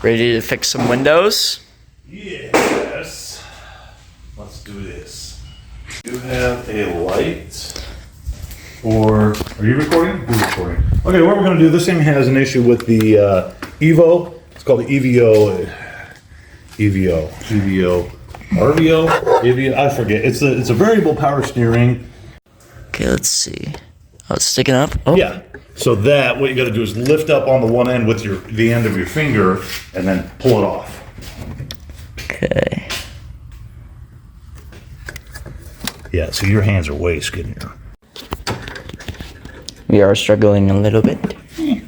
Ready to fix some windows? Yes. Let's do this. You have a light, or are you recording? Who's recording? Okay, what we're going to do, this thing has an issue with the Evo. It's called the EVO, RVO, I forget. It's a variable power steering. Okay, let's see. Oh, it's sticking up? Oh. Yeah. So that, what you got to do is lift up on the one end with the end of your finger and then pull it off. Okay. Yeah, so your hands are way skinnier. We are struggling a little bit.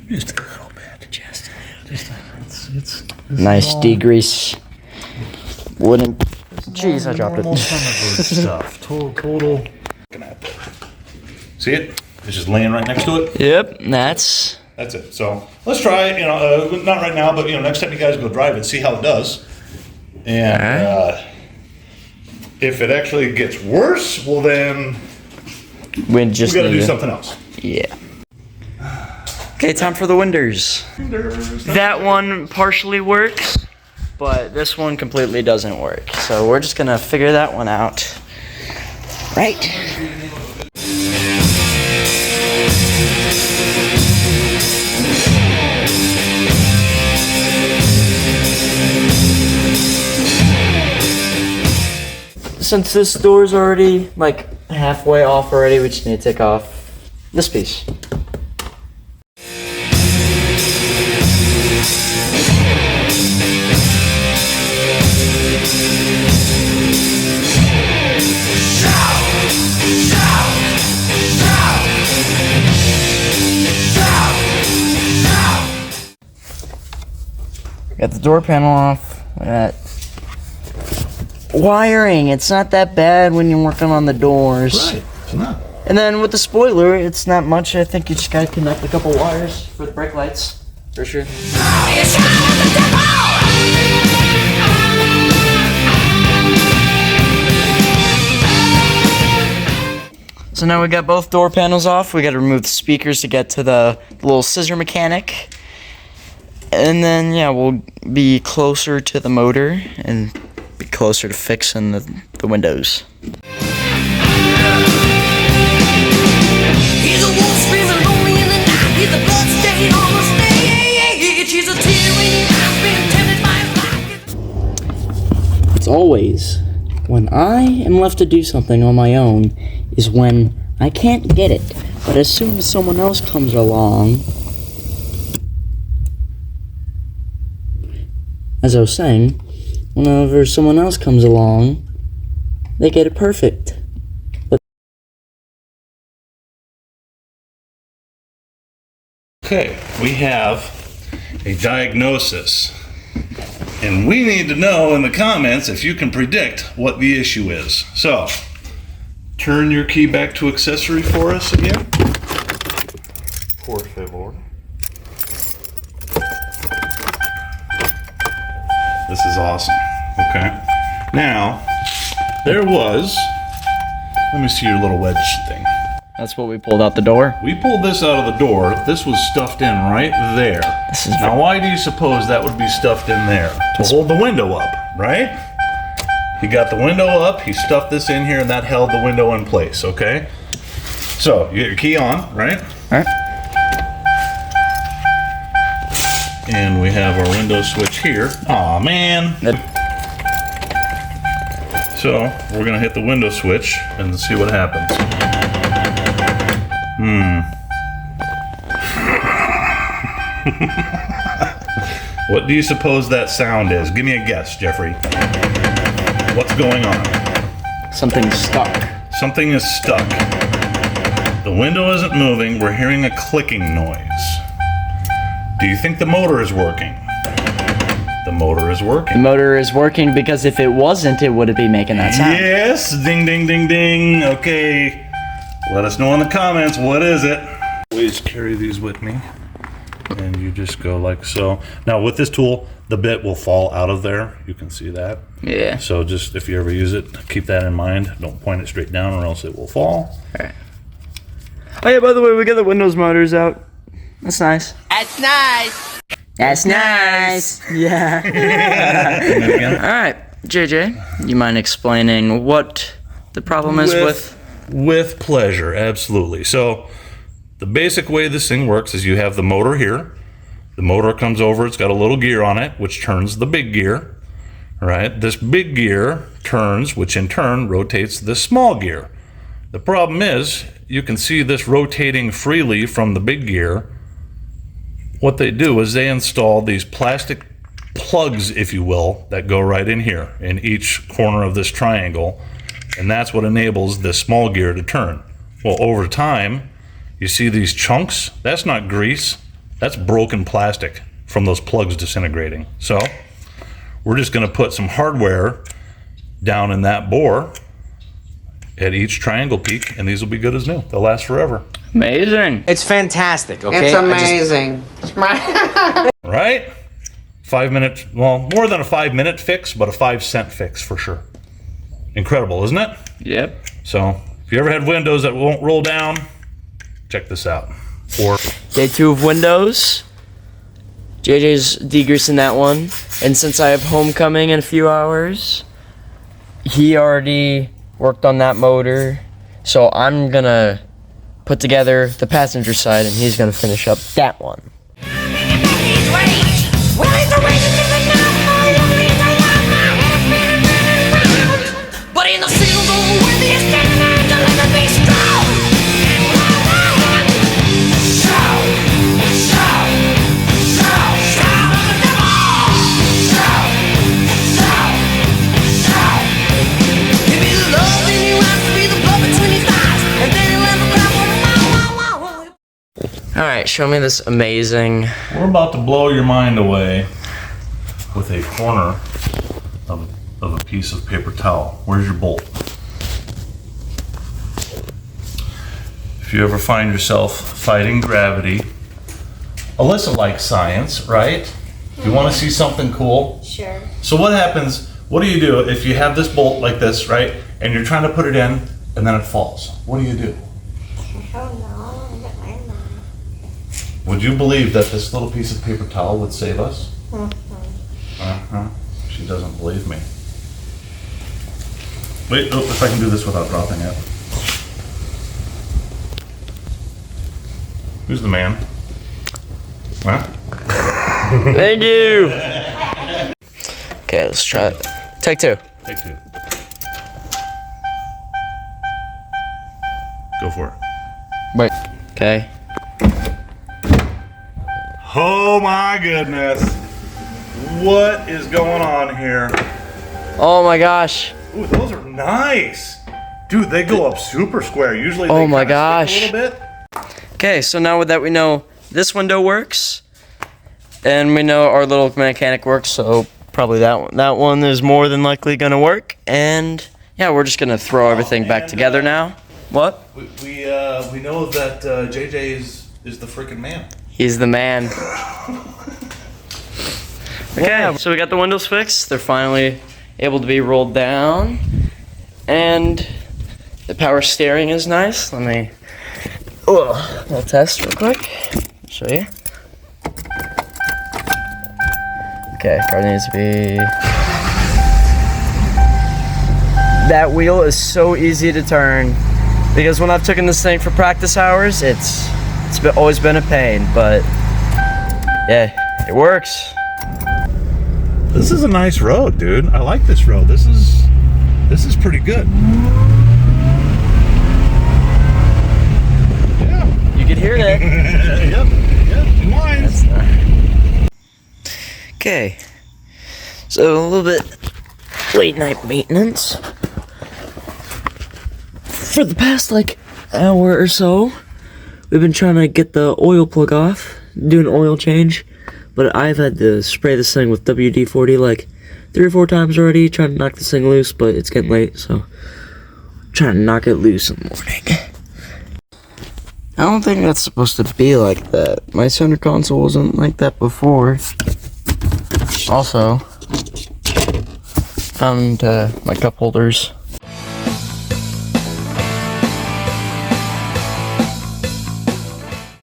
Just a little bit. Just a little. It's Nice degrease. Wooden. Jeez, I dropped it. Stuff. Total. See it? It's just laying right next to it. Yep, that's it. So let's try it. Not right now, but next time you guys go drive it, see how it does. And if it actually gets worse, well then we got to do something else. Yeah. Okay, time for the windows. That one partially works, but this one completely doesn't work. So we're just gonna figure that one out. Right. Since this door's already like halfway off already, we just need to take off this piece. Got the door panel off. Look at that. Wiring, it's not that bad when you're working on the doors. Right, it's not. And then with the spoiler, it's not much. I think you just gotta connect a couple wires for the brake lights, for sure. So now we got both door panels off. We gotta remove the speakers to get to the little scissor mechanic. And then, yeah, we'll be closer to the motor and be closer to fixing the windows. He's a wolf screaming lonely in the night. He's a blood-stained on the stage. He's a tyranny that's been tempted by his life. It's always when I am left to do something on my own is when I can't get it. But as soon as someone else comes along, as I was saying, whenever someone else comes along, they get it perfect. But Okay, we have a diagnosis. And we need to know in the comments if you can predict what the issue is. So, turn your key back to accessory for us again. Por favor. This is awesome. Okay. Now, there was, let me see your little wedge thing. that's what we pulled out the door. We pulled this out of the door. This was stuffed in right there. Now, why do you suppose that would be stuffed in there? To hold the window up, right? He got the window up, he stuffed this in here, and that held the window in place, okay? So, you get your key on, right? Alright. And we have our window switch here. Aw, man. So, we're gonna hit the window switch and see what happens. What do you suppose that sound is? Give me a guess, Jeffrey. What's going on? Something's stuck. Something is stuck. The window isn't moving. We're hearing a clicking noise. Do you think the motor is working? The motor is The working. motor is working because if it wasn't, it wouldn't be making that sound. Yes! Ding, ding, ding, ding. Okay. Let us know in the comments. What is it? Always carry these with me. And you just go like so. Now with this tool, the bit will fall out of there. You can see that. Yeah. So just if you ever use it, keep that in mind. Don't point it straight down or else it will fall. Alright. Oh yeah, by the way, we got the Windows motors out. That's nice. That's nice. That's nice. Yeah. All right, JJ, you mind explaining what the problem is with? With pleasure, absolutely. So the basic way this thing works is you have the motor here. The motor comes over, it's got a little gear on it, which turns the big gear. All right, this big gear turns, which in turn rotates the small gear. The problem is, you can see this rotating freely from the big gear. What they do is they install these plastic plugs, if you will, that go right in here, in each corner of this triangle, and that's what enables this small gear to turn. Well, over time, you see these chunks? That's not grease, that's broken plastic from those plugs disintegrating. So, we're just gonna put some hardware down in that bore at each triangle peak, and these will be good as new. They'll last forever. Amazing. It's fantastic, okay? It's amazing. Right? 5 minute, well, more than a 5 minute fix, but a 5 cent fix for sure. Incredible, isn't it? Yep. So, if you ever had windows that won't roll down, check this out. Or Day 2 of Windows. JJ's degreasing that one. And since I have homecoming in a few hours, he already worked on that motor. So I'm gonna put together the passenger side and he's gonna finish up that one. But in the silver where the standard delivered me strong. If he loves then he wants to be the blood between his eyes, and then he'll have a crowd. Alright, show me this amazing. we're about to blow your mind away with a corner of a piece of paper towel. Where's your bolt? If you ever find yourself fighting gravity, Alyssa likes science, right? You want to see something cool? Sure. So what happens, what do you do if you have this bolt like this, right? And you're trying to put it in and then it falls. What do you do? I don't know. I don't know. Would you believe that this little piece of paper towel would save us? Uh-huh. She doesn't believe me. Wait, oh, if I can do this without dropping it. Who's the man? Huh? Thank you! Okay, let's try it. Take 2. Take 2. Go for it. Wait. Okay. Oh my goodness. What is going on here? Oh my gosh. Ooh, those are nice. Dude, they go up super square. Usually they Oh my kinda gosh. stick a little bit. Okay, so now that we know this window works, and we know our little mechanic works, so probably that one is more than likely gonna work. And yeah, we're just gonna throw everything back and, together now. What? We know that JJ is the freaking man. He's the man. Okay, so we got the windows fixed. They're finally able to be rolled down, and the power steering is nice. Let me. We'll test real quick. Show you. Okay, car needs to be. That wheel is so easy to turn because when I've taken this thing for practice hours, it's always been a pain, but yeah, it works. This is a nice road, dude. I like this road. This is pretty good. Yeah. You can hear that. Yep. Lines. Okay, so a little bit late night maintenance. For the past hour or so, we've been trying to get the oil plug off, do an oil change, but I've had to spray this thing with WD-40 3 or 4 times already, trying to knock this thing loose, but it's getting late, so I'm trying to knock it loose in the morning. I don't think that's supposed to be like that. My center console wasn't like that before. Also, found my cup holders.